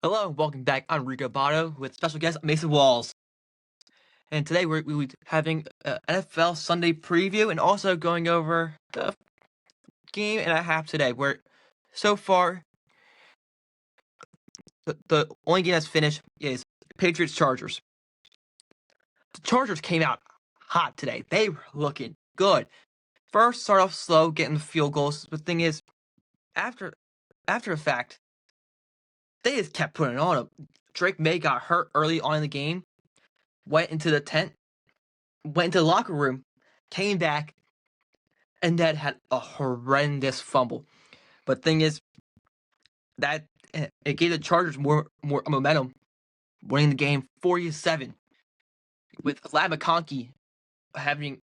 Hello, and welcome back. I'm Rico Botto with special guest Mason Walls. And today we'll be having an NFL Sunday preview and also going over the game and a half today, where so far the only game that's finished is Patriots-Chargers. The Chargers came out hot today. They were looking good. First, start off slow, getting the field goals. The thing is, after the fact, they just kept putting it on them. Drake May got hurt early on in the game, went into the tent, went into the locker room, came back, and then had a horrendous fumble. But thing is, that it gave the Chargers more momentum, winning the game 47, with Vlad McConkey having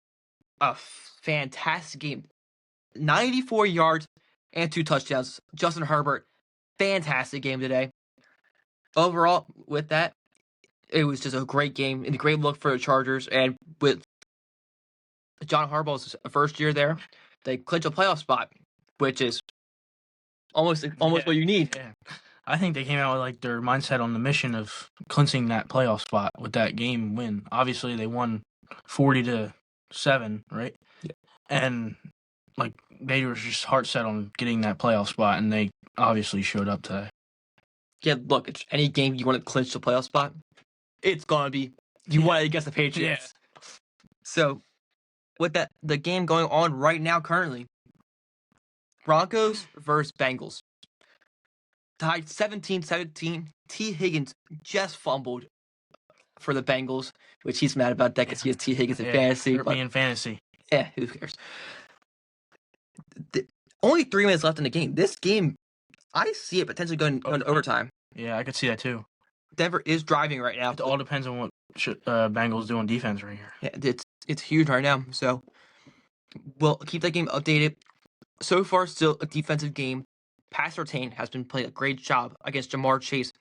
a fantastic game, 94 yards and 2 touchdowns. Justin Herbert, fantastic game today. Overall, with that, it was just a great game and a great look for the Chargers. And with John Harbaugh's first year there, they clinched a playoff spot, which is almost what you need. Yeah. I think they came out with like their mindset on the mission of clinching that playoff spot with that game win. Obviously, they won 40-7, right? Yeah. And like they were just heart set on getting that playoff spot, and they obviously showed up today. Yeah, look, it's any game you want to clinch the playoff spot, it's gonna be you want it against the Patriots. Yeah. So, with that, the game going on right now currently, Broncos versus Bengals. Tied 17-17. T. Higgins just fumbled for the Bengals, which he's mad about that because he has T. Higgins in fantasy. Hurt me in fantasy. Yeah, who cares? Only 3 minutes left in the game. This game, I see it potentially going overtime. Yeah, I could see that too. Denver is driving right now. It all depends on what Bengals do on defense right here. Yeah, it's huge right now. So we'll keep that game updated. So far, still a defensive game. Pat Surtain has been playing a great job against Jamar Chase.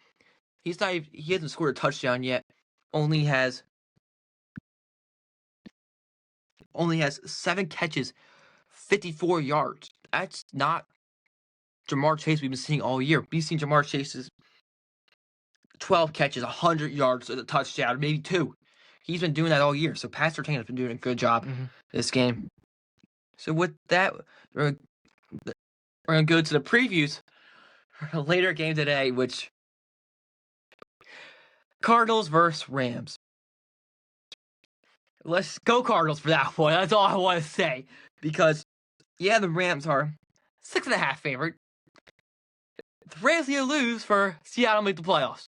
He hasn't scored a touchdown yet. Only has 7 catches, 54 yards. That's not Jamar Chase we've been seeing all year. We've seen Jamar Chase's 12 catches, 100 yards, a touchdown, maybe 2. He's been doing that all year. So Pat Surtain has been doing a good job this game. So with that, we're going to go to the previews for a later game today, which Cardinals versus Rams. Let's go Cardinals for that one. That's all I want to say. Because, yeah, the Rams are 6.5 favorite. The Rams need to lose for Seattle to make the playoffs.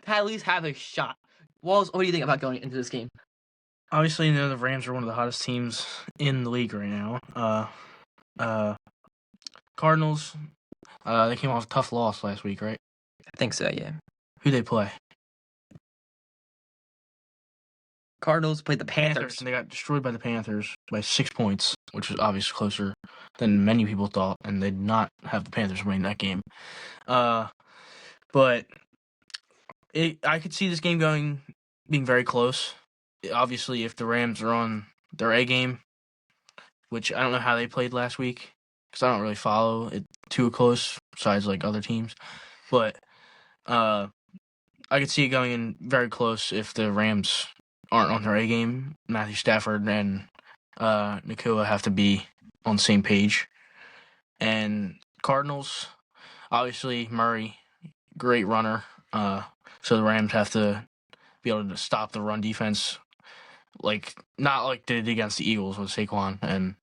To at least have a shot. Walls, what do you think about going into this game? Obviously, the Rams are one of the hottest teams in the league right now. Cardinals, they came off a tough loss last week, right? I think so, yeah. Who they play? Cardinals played the Panthers. And they got destroyed by the Panthers by 6 points, which was obviously closer than many people thought, and they did not have the Panthers winning that game. But I could see this game being very close. Obviously, if the Rams are on their A game, which I don't know how they played last week, because I don't really follow it too close, besides like other teams. But I could see it going in very close if the Rams aren't on their A game. Matthew Stafford and Nakua have to be on the same page. And Cardinals, obviously Murray, great runner. So the Rams have to be able to stop the run defense, not like they did against the Eagles with Saquon and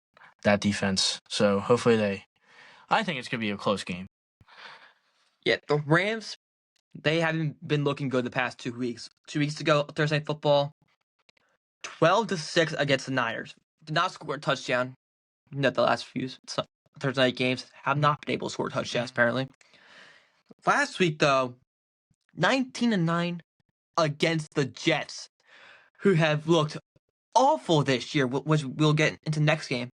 that defense. So hopefully I think it's going to be a close game. Yeah, the Rams, they haven't been looking good the past 2 weeks. 2 weeks ago, Thursday Night Football, 12-6 against the Niners. Did not score a touchdown. The last few Thursday night games have not been able to score touchdowns, apparently. Last week, though, 19-9 against the Jets, who have looked awful this year, which we'll get into next game.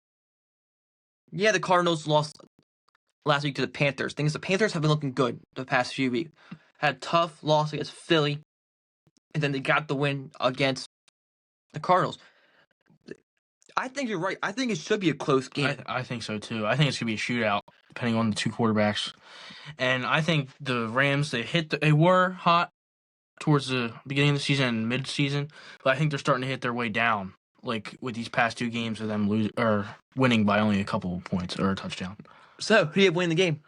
Yeah, the Cardinals lost last week to the Panthers. The Panthers have been looking good the past few weeks. Had a tough loss against Philly, and then they got the win against the Cardinals. I think you're right. I think it should be a close game. I think so too. I think it's gonna be a shootout, depending on the two quarterbacks. And I think the Rams they were hot towards the beginning of the season and mid-season, but I think they're starting to hit their way down. Like with these past two games of them winning by only a couple of points or a touchdown. So, who do you have winning the game?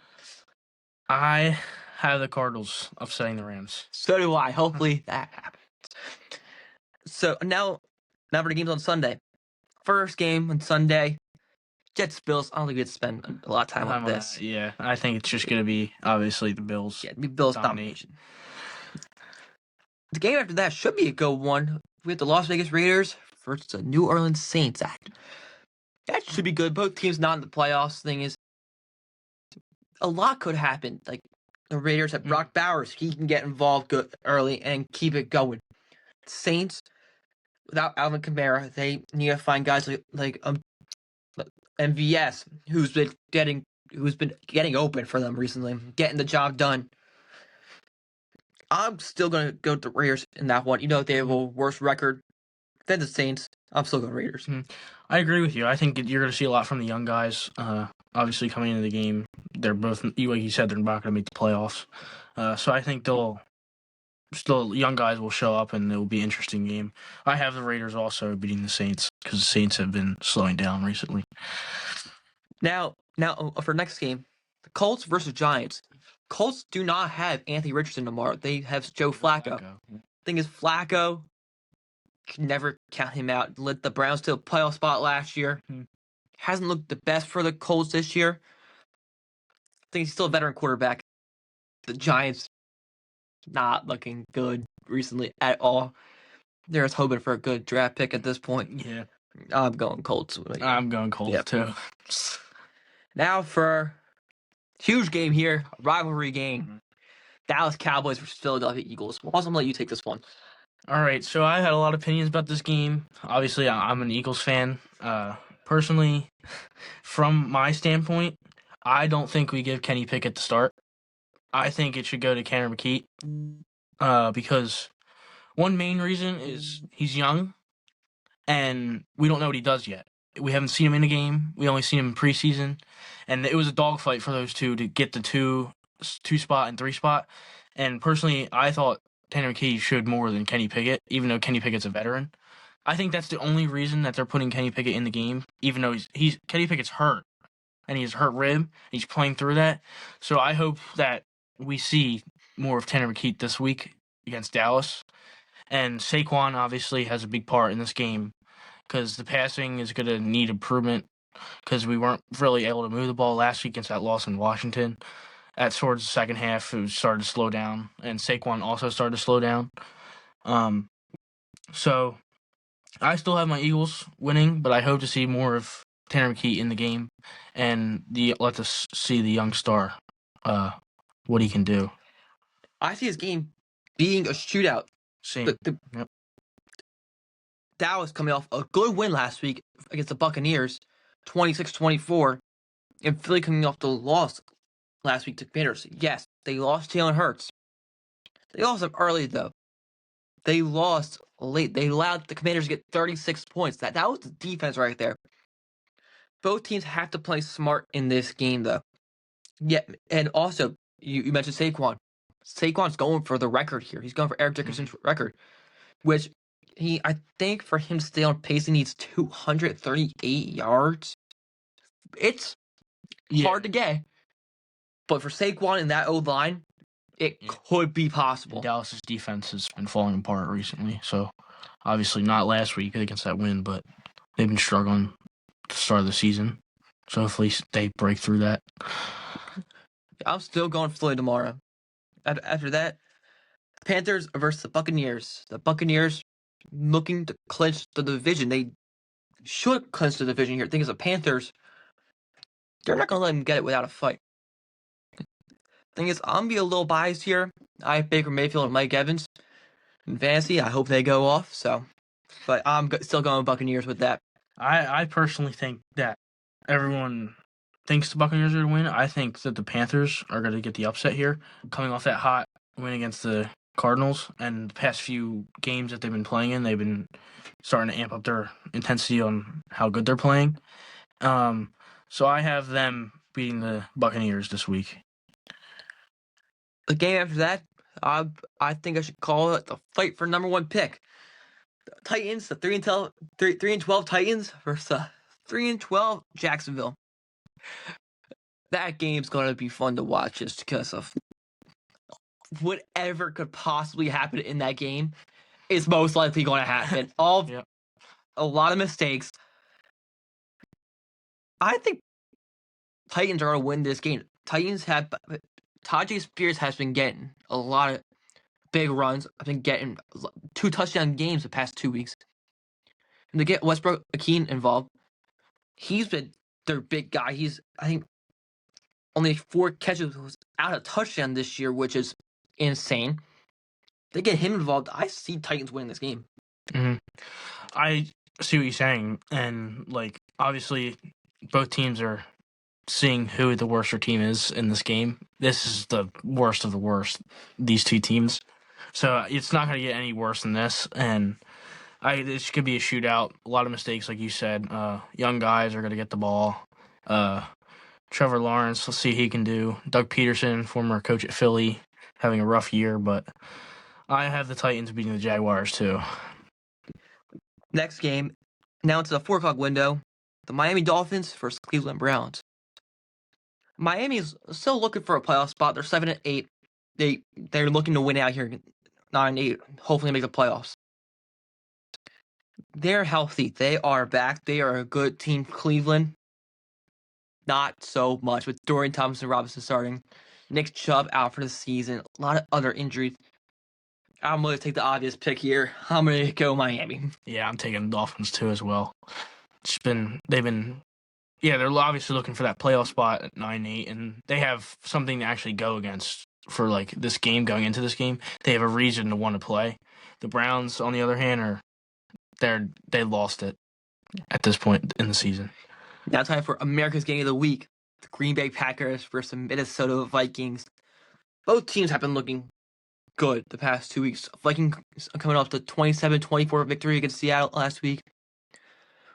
I have the Cardinals upsetting the Rams. So do I. Hopefully that happens. So now for the games on Sunday. First game on Sunday, Jets Bills. I don't think we'd spend a lot of time on this. Yeah, I think it's just going to be obviously the Bills. Yeah, Bills domination. The game after that should be a good one. We have the Las Vegas Raiders versus the New Orleans Saints. That should be good. Both teams not in the playoffs. Thing is, a lot could happen. Like the Raiders have Brock Bowers. He can get involved good early and keep it going. Saints, without Alvin Kamara, they need to find guys like MVS, who's been getting open for them recently, getting the job done. I'm still gonna go with the Raiders in that one. They have a worse record than the Saints. I'm still going Raiders. I agree with you. I think you're going to see a lot from the young guys. Obviously, coming into the game, they're both, like you said, they're not going to make the playoffs. So I think young guys will show up, and it will be an interesting game. I have the Raiders also beating the Saints because the Saints have been slowing down recently. Now for next game, the Colts versus Giants. Colts do not have Anthony Richardson tomorrow. They have Joe Flacco. Thing is, Flacco can never count him out. Led the Browns to a playoff spot last year. Hasn't looked the best for the Colts this year. I think he's still a veteran quarterback. The Giants not looking good recently at all. They're just hoping for a good draft pick at this point. Yeah. I'm going Colts. I'm going Colts too. Now for huge game here, rivalry game. Dallas Cowboys versus Philadelphia Eagles. I'm going to let you take this one. All right, so I had a lot of opinions about this game. Obviously, I'm an Eagles fan. Personally, from my standpoint, I don't think we give Kenny Pickett the start. I think it should go to Tanner McKee because one main reason is he's young, and we don't know what he does yet. We haven't seen him in a game. We only seen him in preseason, and it was a dogfight for those two to get the two spot and 3 spot. And personally, I thought Tanner McKee showed more than Kenny Pickett, even though Kenny Pickett's a veteran. I think that's the only reason that they're putting Kenny Pickett in the game, even though Kenny Pickett's hurt, and he's hurt rib, and he's playing through that. So I hope that we see more of Tanner McKee this week against Dallas. And Saquon obviously has a big part in this game because the passing is going to need improvement because we weren't really able to move the ball last week against that loss in Washington. Towards the second half, it started to slow down, and Saquon also started to slow down. So I still have my Eagles winning, but I hope to see more of Tanner McKee in the game and let us see the young star, what he can do. I see his game being a shootout. Same. Yep. Dallas coming off a good win last week against the Buccaneers, 26-24, and Philly coming off the loss last week to Commanders. Yes, they lost Jalen Hurts. They lost him early, though. They lost late. They allowed the Commanders to get 36 points. That was the defense right there. Both teams have to play smart in this game, though. Yeah, and also, you mentioned Saquon. Saquon's going for the record here. He's going for Eric Dickerson's record, which I think for him to stay on pace, he needs 238 yards. It's hard to get. But for Saquon in that O-line, it could be possible. Dallas's defense has been falling apart recently. So, obviously not last week against that win, but they've been struggling to start of the season. So, hopefully they break through that. I'm still going for Philly tomorrow. After that, Panthers versus the Buccaneers. The Buccaneers looking to clinch the division. They should clinch the division here. The thing is, the Panthers, they're not going to let them get it without a fight. Thing is, I'm going to be a little biased here. I have Baker Mayfield and Mike Evans in fantasy. I hope they go off. But I'm still going with Buccaneers with that. I personally think that everyone thinks the Buccaneers are going to win. I think that the Panthers are going to get the upset here, coming off that hot win against the Cardinals, and the past few games that they've been playing in, they've been starting to amp up their intensity on how good they're playing. So I have them beating the Buccaneers this week. The game after that, I think I should call it the fight for number 1 pick. The Titans, the 3-12 Titans versus 3-12 Jacksonville. That game's gonna be fun to watch just because of whatever could possibly happen in that game is most likely going to happen. Yep. A lot of mistakes. I think Titans are going to win this game. Tajay Spears has been getting a lot of big runs. I've been getting 2 touchdown games the past 2 weeks. And to get Westbrook Akeen involved, he's been their big guy. He's, I think, only 4 catches out of touchdown this year, which is insane. They get him involved. I see Titans winning this game. Mm-hmm. I see what you're saying, and obviously, both teams are seeing who the worst team is in this game. This is the worst of the worst. These 2 teams, so it's not going to get any worse than this. And this could be a shootout. A lot of mistakes, like you said. Young guys are going to get the ball. Trevor Lawrence, let's see what he can do. Doug Peterson, former coach at Philly, having a rough year, but I have the Titans beating the Jaguars too. Next game, now it's a 4 o'clock window. The Miami Dolphins versus Cleveland Browns. Miami is still looking for a playoff spot. They're 7-8. They're looking to win out here, 9-8. Hopefully make the playoffs. They're healthy. They are back. They are a good team. Cleveland, not so much with Dorian Thompson-Robinson starting. Nick Chubb out for the season. A lot of other injuries. I'm going to take the obvious pick here. I'm going to go Miami. Yeah, I'm taking the Dolphins too as well. They're obviously looking for that playoff spot at 9-8, and they have something to actually go against for this game, going into this game. They have a reason to want to play. The Browns, on the other hand, they lost it at this point in the season. Now time for America's Game of the Week. The Green Bay Packers versus the Minnesota Vikings. Both teams have been looking good the past 2 weeks. Vikings coming off the 27-24 victory against Seattle last week.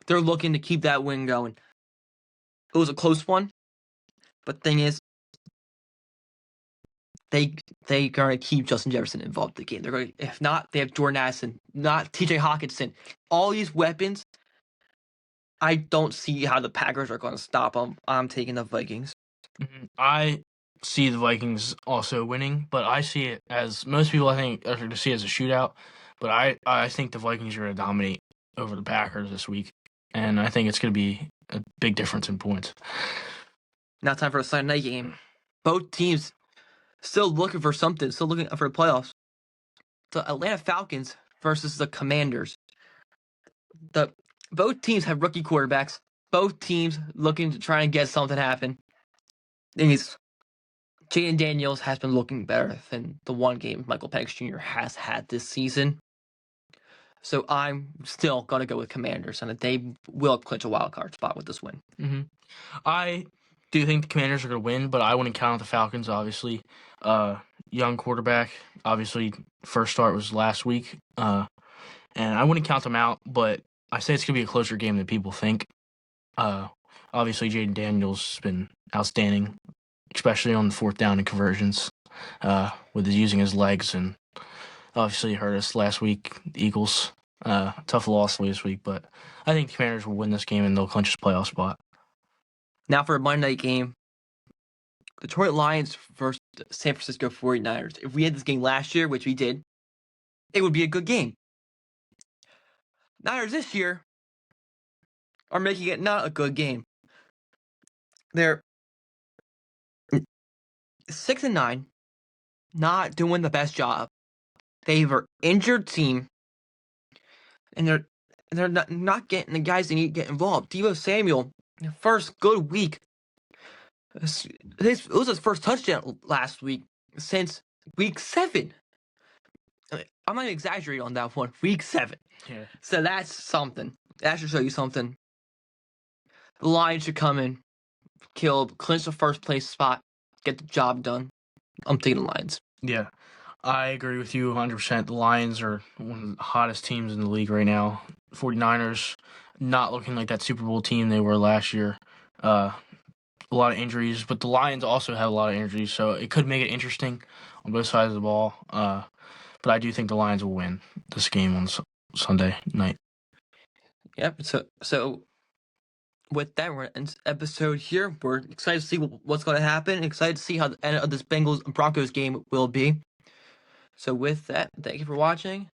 They're looking to keep that win going. It was a close one, but thing is, they gonna keep Justin Jefferson involved in the game. They're going, if not, they have Jordan Addison, not T.J. Hawkinson. All these weapons. I don't see how the Packers are going to stop them. I'm taking the Vikings. Mm-hmm. I see the Vikings also winning, but I see it as most people I think are going to see it as a shootout. But I think the Vikings are going to dominate over the Packers this week, and I think it's going to be a big difference in points. Now time for a Sunday night game. Both teams still looking for something, still looking for the playoffs. The Atlanta Falcons versus the Commanders. Both teams have rookie quarterbacks. Both teams looking to try and get something happen. Thing is, Jaden Daniels has been looking better than the one game Michael Penix Jr. has had this season. So I'm still going to go with Commanders, and they will clinch a wild card spot with this win. Mm-hmm. I do think the Commanders are going to win, but I wouldn't count out the Falcons, obviously. Young quarterback, obviously, first start was last week. And I wouldn't count them out, but I say it's going to be a closer game than people think. Obviously, Jaden Daniels has been outstanding, especially on the 4th down and conversions, with using his legs, and obviously hurt us last week. The Eagles, tough loss this week, but I think the Commanders will win this game and they'll clinch this playoff spot. Now for a Monday night game, Detroit Lions versus San Francisco 49ers. If we had this game last year, which we did, it would be a good game. Niners this year are making it not a good game. They're 6-9, not doing the best job. They have an injured team, and they're not getting the guys they need to get involved. Deebo Samuel, first good week. It was his first touchdown last week since week 7. I'm not exaggerating on that one. Week 7. Yeah. So that's something. That should show you something. The Lions should come in, clinch the first place spot, get the job done. I'm taking the Lions. Yeah. I agree with you 100%. The Lions are one of the hottest teams in the league right now. 49ers not looking like that Super Bowl team they were last year. A lot of injuries, but the Lions also have a lot of injuries, so it could make it interesting on both sides of the ball. But I do think the Lions will win this game on Sunday night. Yep. So with that, we're in episode here. We're excited to see what's going to happen. Excited to see how the end of this Bengals Broncos game will be. So with that, thank you for watching.